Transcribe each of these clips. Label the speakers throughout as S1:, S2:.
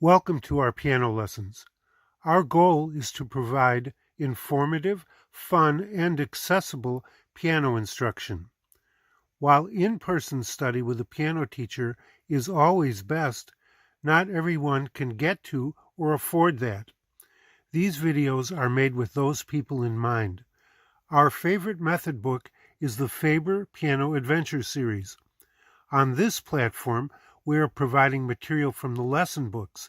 S1: Welcome to our piano lessons. Our goal is to provide informative, fun, and accessible piano instruction. While in-person study with a piano teacher is always best, not everyone can get to or afford that. These videos are made with those people in mind. Our favorite method book is the Faber Piano Adventure Series. On this platform, we are providing material from the lesson books.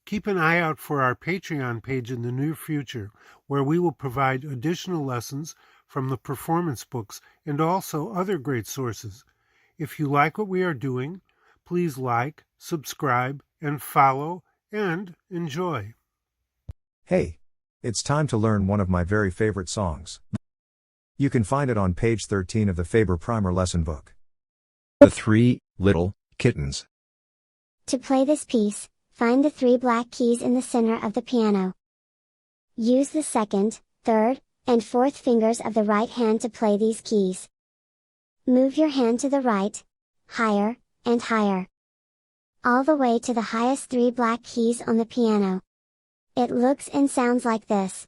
S1: Keep an eye out for our Patreon page in the near future, where we will provide additional lessons from the performance books and also other great sources. If you like what we are doing, please like, subscribe, and follow, and enjoy.
S2: Hey! It's time to learn one of my very favorite songs. You can find it on page 13 of the Faber Primer lesson book. The Three Little Kittens.
S3: To play this piece, find the 3 black keys in the center of the piano. Use the second, third, and fourth fingers of the right hand to play these keys. Move your hand to the right, higher, and higher, all the way to the highest 3 black keys on the piano. It looks and sounds like this.